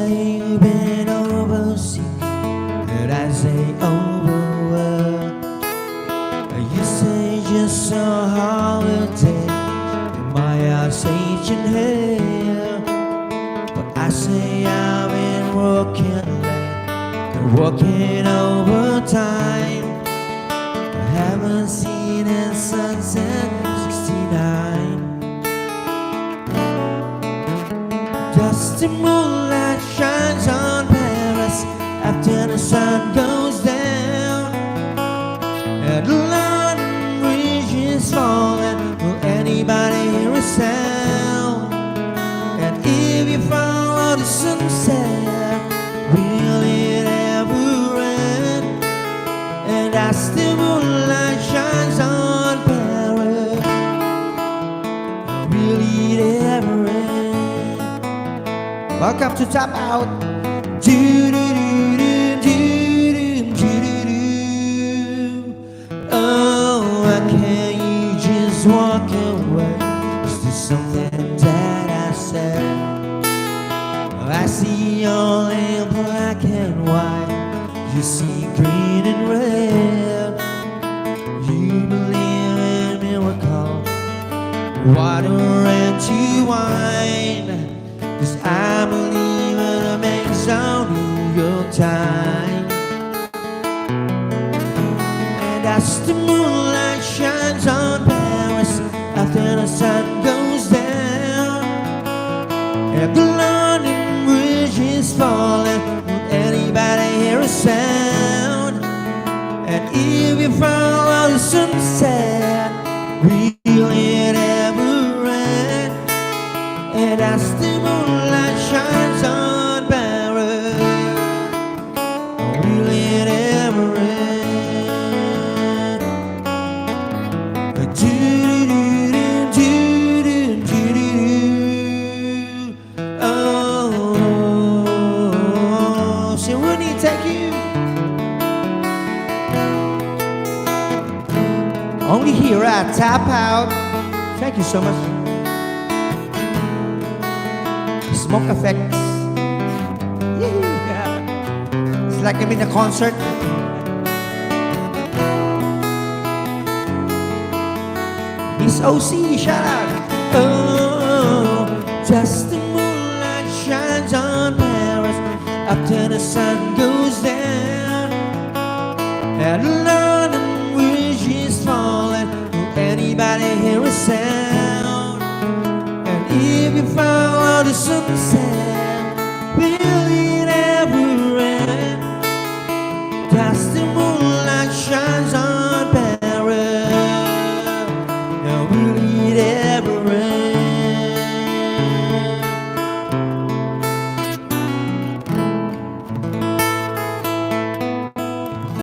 say you've been overseas, and I say overworld. You say just a holiday, and my heart's aching here. But I say I've been working late and working overtime. I haven't seen a sunset 69. Dusty moonlight shines on Paris after the sun goes down, and the London Bridge is falling. Will anybody hear a sound? And if you follow the sunset, will it ever end? And as the moonlight shines on Paris, will it ever end? Welcome to Tap Out. Oh, why can't you just walk away? Is there something that I said? I see all in black and white. You see green and red. You believe in miracles, water into wine. 'Cause I believe in a mix of New York time. And as the moonlight shines on Paris after the sun goes down, and the London Bridge is falling, would anybody hear a sound? And if you follow the sunset, will it ever end? And as the moonlight shines on Paris, will it ever end? Oh, so wouldn't he take you? Only here at Tap Out. Thank you so much. Smoke effects. Yeah. It's like I'm in a concert. Miss OC, shout out. Oh, just the moonlight shines on Paris after the sun goes down, and London Bridge is falling. Will anybody hear a sound? And if you follow the sunset, will it ever end? That's the